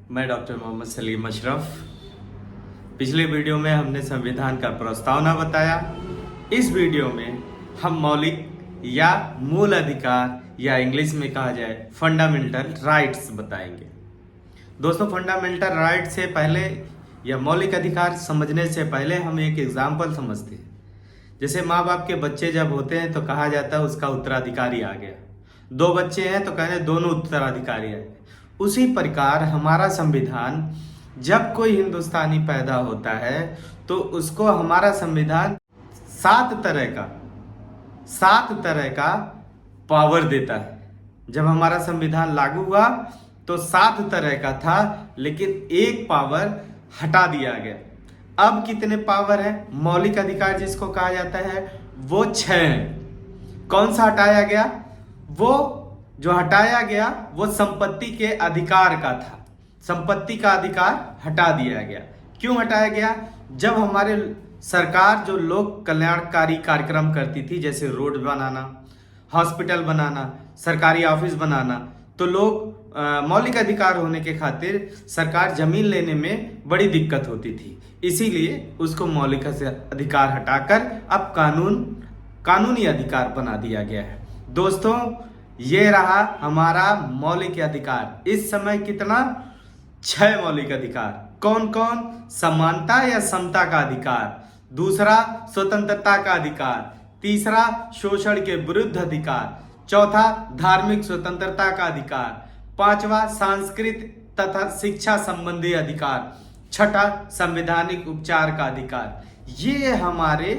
मैं डॉक्टर मोहम्मद सलीम अशरफ। पिछले वीडियो में हमने संविधान का प्रस्तावना बताया। इस वीडियो में हम मौलिक या मूल अधिकार या इंग्लिश में कहा जाए फंडामेंटल राइट्स बताएंगे। दोस्तों, फंडामेंटल राइट से पहले या मौलिक अधिकार समझने से पहले हम एक एग्जाम्पल समझते हैं। जैसे माँ बाप के बच्चे जब होते हैं तो कहा जाता है उसका उत्तराधिकारी आ गया। दो बच्चे हैं तो कहते हैं दोनों उत्तराधिकारी आ गए। उसी प्रकार हमारा संविधान, जब कोई हिंदुस्तानी पैदा होता है तो उसको हमारा संविधान सात तरह का पावर देता है। जब हमारा संविधान लागू हुआ तो 7 तरह का था, लेकिन एक पावर हटा दिया गया। अब कितने पावर है? मौलिक अधिकार जिसको कहा जाता है वो 6 है। कौन सा हटाया गया? वो जो हटाया गया वो संपत्ति के अधिकार का था। संपत्ति का अधिकार हटा दिया गया। क्यों हटाया गया? जब हमारे सरकार जो लोक कल्याणकारी कार्यक्रम करती थी, जैसे रोड बनाना, हॉस्पिटल बनाना, सरकारी ऑफिस बनाना, तो लोग मौलिक अधिकार होने के खातिर सरकार जमीन लेने में बड़ी दिक्कत होती थी। इसीलिए उसको मौलिक अधिकार हटाकर अब कानूनी अधिकार बना दिया गया है। दोस्तों, ये रहा हमारा मौलिक अधिकार। इस समय कितना? 6 मौलिक अधिकार। कौन कौन? समानता या समता का अधिकार, दूसरा स्वतंत्रता का अधिकार, तीसरा शोषण के विरुद्ध अधिकार, चौथा धार्मिक स्वतंत्रता का अधिकार, पांचवा सांस्कृतिक तथा शिक्षा संबंधी अधिकार, छठा संवैधानिक उपचार का अधिकार। ये हमारे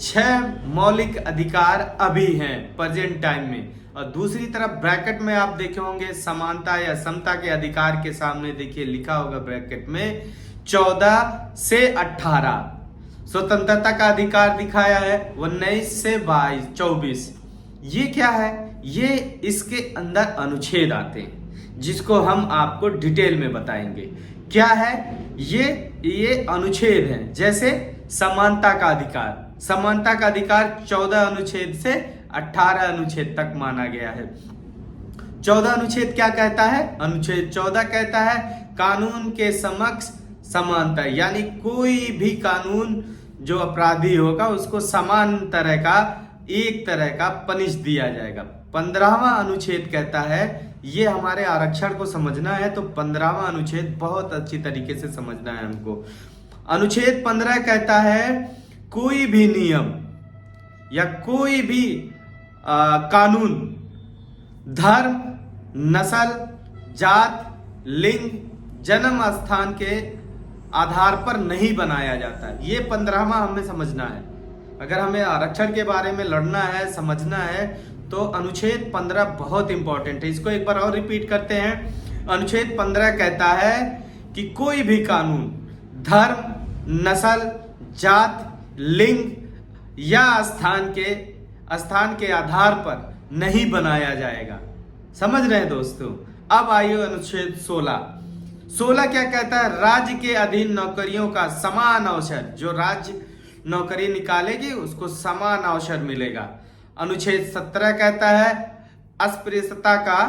6 मौलिक अधिकार अभी हैं प्रेजेंट टाइम में। और दूसरी तरफ ब्रैकेट में आप देखे होंगे समानता या समता के अधिकार के सामने देखिए लिखा होगा ब्रैकेट में 14 से 18। स्वतंत्रता का अधिकार दिखाया है 19 से 22, 24। ये क्या है? ये इसके अंदर अनुच्छेद आते हैं जिसको हम आपको डिटेल में बताएंगे। क्या है ये अनुच्छेद हैं। जैसे समानता का अधिकार 14 अनुच्छेद से 18 अनुच्छेद तक माना गया है। 14 अनुच्छेद क्या कहता है? अनुच्छेद 14 कहता है कानून के समक्ष समानता, यानी कोई भी कानून जो अपराधी होगा उसको समान तरह का, एक तरह का पनिश दिया जाएगा। 15वां अनुच्छेद कहता है, ये हमारे आरक्षण को समझना है तो 15वां अनुच्छेद बहुत अच्छी तरीके से समझना है हमको। अनुच्छेद 15 कहता है कोई भी नियम या कोई भी कानून धर्म, नस्ल, जात, लिंग, जन्म स्थान के आधार पर नहीं बनाया जाता। ये 15वां हमें समझना है। अगर हमें आरक्षण के बारे में लड़ना है, समझना है, तो अनुच्छेद 15 बहुत इंपॉर्टेंट है। इसको एक बार और रिपीट करते हैं। अनुच्छेद 15 कहता है कि कोई भी कानून धर्म, नस्ल, जात, लिंग या स्थान के आधार पर नहीं बनाया जाएगा। समझ रहे हैं दोस्तों? अब आइए अनुच्छेद 16 क्या कहता है? राज्य के अधीन नौकरियों का समान अवसर। जो राज्य नौकरी निकालेगी उसको समान अवसर मिलेगा। अनुच्छेद 17 कहता है अस्पृश्यता का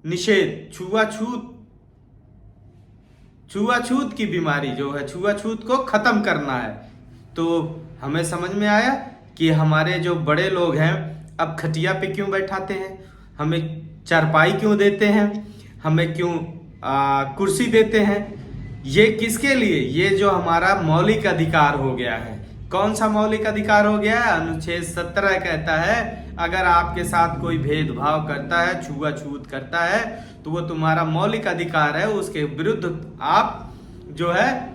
निषेध। छुआछूत की बीमारी जो है, छुआछूत को खत्म करना है। तो हमें समझ में आया कि हमारे जो बड़े लोग हैं अब खटिया पे क्यों बैठाते हैं, हमें चारपाई क्यों देते हैं, हमें क्यों कुर्सी देते हैं। ये किसके लिए? ये जो हमारा मौलिक अधिकार हो गया है। कौन सा मौलिक अधिकार हो गया है? अनुच्छेद 17 कहता है अगर आपके साथ कोई भेदभाव करता है, छुआछूत करता है, तो वो तुम्हारा मौलिक अधिकार है, उसके विरुद्ध आप जो है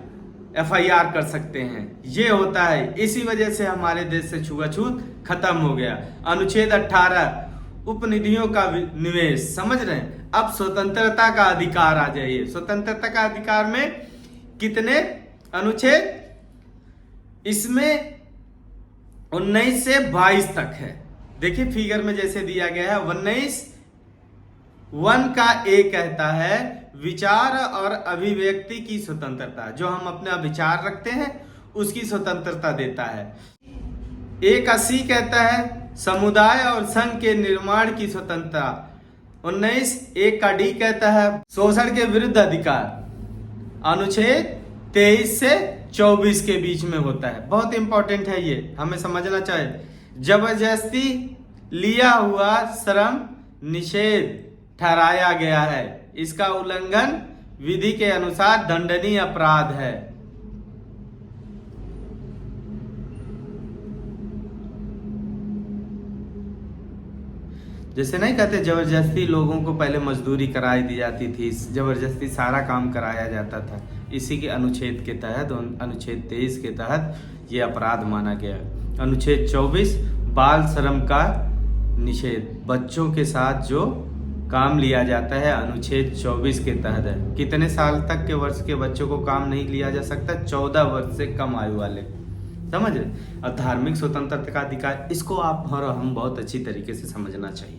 FIR कर सकते हैं। ये होता है। इसी वजह से हमारे देश से छुआछूत खत्म हो गया। अनुच्छेद 18 उपनिधियों का निवेश। समझ रहे हैं? अब स्वतंत्रता का अधिकार आ जाइए। स्वतंत्रता का अधिकार में कितने अनुच्छेद? इसमें 19 से 22 तक है। देखिए फिगर में जैसे दिया गया है। 1 का A कहता है विचार और अभिव्यक्ति की स्वतंत्रता। जो हम अपना विचार रखते हैं उसकी स्वतंत्रता देता है। A का C कहता है समुदाय और संघ के निर्माण की स्वतंत्रता। 19 एक का डी कहता है शोषण के विरुद्ध अधिकार। अनुच्छेद 23 से 24 के बीच में होता है। बहुत इंपॉर्टेंट है, ये हमें समझना चाहिए। जबरदस्ती लिया हुआ श्रम निषेध ठहराया गया है, इसका उल्लंघन विधि के अनुसार दंडनीय अपराध है। जैसे नहीं कहते जबरदस्ती लोगों को पहले मजदूरी कराई दी जाती थी, जबरदस्ती सारा काम कराया जाता था, इसी के अनुच्छेद के तहत, अनुच्छेद 23 के तहत ये अपराध माना गया। अनुच्छेद 24 बाल श्रम का निषेध, बच्चों के साथ जो काम लिया जाता है अनुच्छेद 24 के तहत है। कितने साल तक के वर्ष के बच्चों को काम नहीं लिया जा सकता? 14 वर्ष से कम आयु वाले, समझ रहे। और धार्मिक स्वतंत्रता का अधिकार, इसको आप और हम बहुत अच्छी तरीके से समझना चाहिए।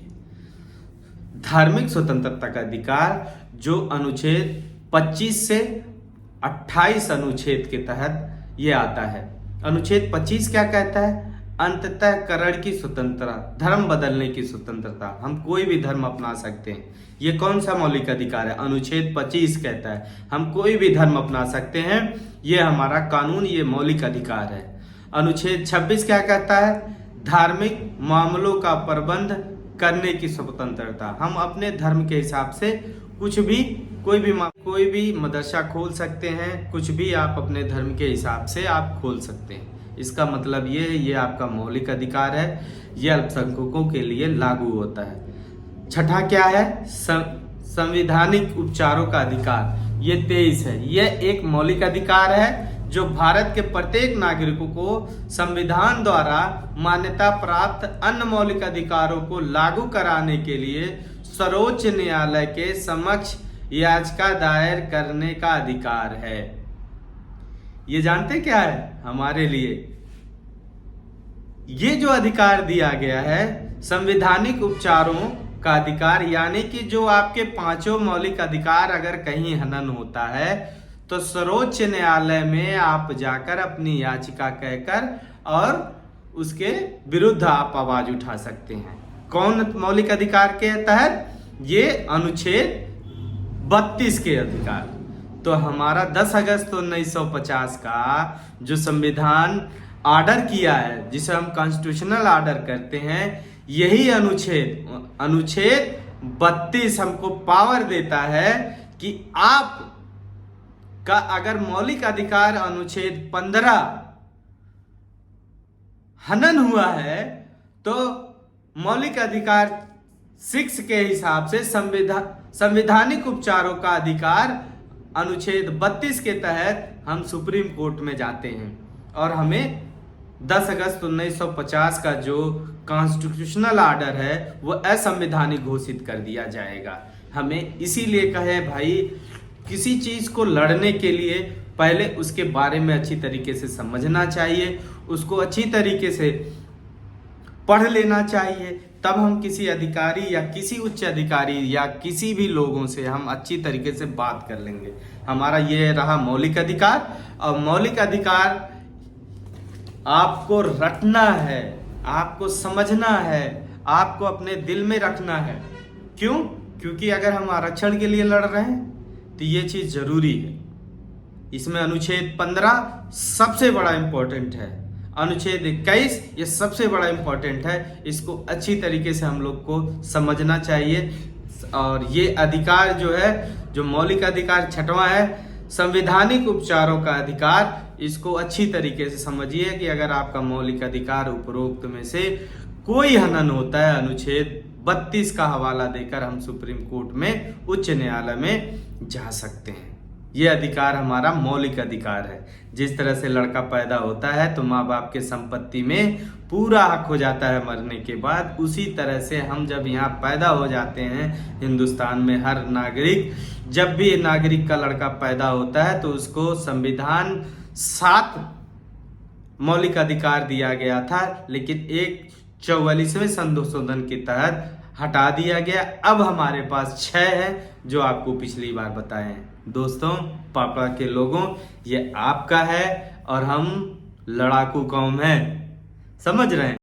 धार्मिक स्वतंत्रता का अधिकार जो अनुच्छेद 25 से 28 अनुच्छेद के तहत ये आता है। अनुच्छेद 25 क्या कहता है? अंतःकरण की स्वतंत्रता, धर्म बदलने की स्वतंत्रता, हम कोई भी धर्म अपना सकते हैं। ये कौन सा मौलिक अधिकार है? अनुच्छेद 25 कहता है हम कोई भी धर्म अपना सकते हैं, ये हमारा कानून, ये मौलिक अधिकार है। अनुच्छेद 26 क्या कहता है? धार्मिक मामलों का प्रबंध करने की स्वतंत्रता, हम अपने धर्म के हिसाब से कुछ भी कोई भी मदरसा खोल सकते हैं, कुछ भी आप अपने धर्म के हिसाब से आप खोल सकते हैं। इसका मतलब ये आपका मौलिक अधिकार है, ये अल्पसंख्यकों के लिए लागू होता है। छठा क्या है? संवैधानिक उपचारों का अधिकार, ये 23 है। यह एक मौलिक अधिकार है जो भारत के प्रत्येक नागरिकों को संविधान द्वारा मान्यता प्राप्त अन्य मौलिक अधिकारों को लागू कराने के लिए सर्वोच्च न्यायालय के समक्ष याचिका दायर करने का अधिकार है। ये जानते क्या है हमारे लिए? ये जो अधिकार दिया गया है संवैधानिक उपचारों का अधिकार, यानी कि जो आपके पांचों मौलिक अधिकार अगर कहीं हनन होता है तो सर्वोच्च न्यायालय में आप जाकर अपनी याचिका कहकर और उसके विरुद्ध आप आवाज उठा सकते हैं। कौन मौलिक अधिकार के तहत? ये अनुच्छेद 32 के अधिकार। तो हमारा 10 अगस्त 1950 का जो संविधान ऑर्डर किया है, जिसे हम कॉन्स्टिट्यूशनल ऑर्डर कहते हैं, यही अनुच्छेद 32 हमको पावर देता है कि आप का अगर मौलिक अधिकार अनुच्छेद 15 हनन हुआ है तो मौलिक अधिकार 6 के हिसाब से संवैधानिक उपचारों का अधिकार अनुच्छेद 32 के तहत हम सुप्रीम कोर्ट में जाते हैं और हमें 10 अगस्त 1950 का जो कॉन्स्टिट्यूशनल ऑर्डर है वो असंवैधानिक घोषित कर दिया जाएगा। हमें इसीलिए कहे भाई, किसी चीज को लड़ने के लिए पहले उसके बारे में अच्छी तरीके से समझना चाहिए, उसको अच्छी तरीके से पढ़ लेना चाहिए, तब हम किसी अधिकारी या किसी उच्च अधिकारी या किसी भी लोगों से हम अच्छी तरीके से बात कर लेंगे। हमारा ये रहा मौलिक अधिकार। और मौलिक अधिकार आपको रटना है, आपको समझना है, आपको अपने दिल में रखना है। क्यों? क्योंकि अगर हम आरक्षण के लिए लड़ रहे हैं तो ये चीज जरूरी है। इसमें अनुच्छेद 15 सबसे बड़ा इंपॉर्टेंट है, अनुच्छेद 21 ये सबसे बड़ा इंपॉर्टेंट है। इसको अच्छी तरीके से हम लोग को समझना चाहिए। और ये अधिकार जो है, जो मौलिक अधिकार 6वां है, संवैधानिक उपचारों का अधिकार, इसको अच्छी तरीके से समझिए कि अगर आपका मौलिक अधिकार उपरोक्त में से कोई हनन होता है, अनुच्छेद 32 का हवाला देकर हम सुप्रीम कोर्ट में, उच्च न्यायालय में जा सकते हैं। ये अधिकार हमारा मौलिक अधिकार है। जिस तरह से लड़का पैदा होता है तो माँ बाप के संपत्ति में पूरा हक हो जाता है मरने के बाद, उसी तरह से हम जब यहाँ पैदा हो जाते हैं हिंदुस्तान में, हर नागरिक, जब भी नागरिक का लड़का पैदा होता है तो उसको संविधान 7 मौलिक अधिकार दिया गया था, लेकिन एक 44वें संशोधन के तहत हटा दिया गया। अब हमारे पास 6 है, जो आपको पिछली बार बताए हैं। दोस्तों, पापा के लोगों, ये आपका है और हम लड़ाकू कौम है, समझ रहे हैं।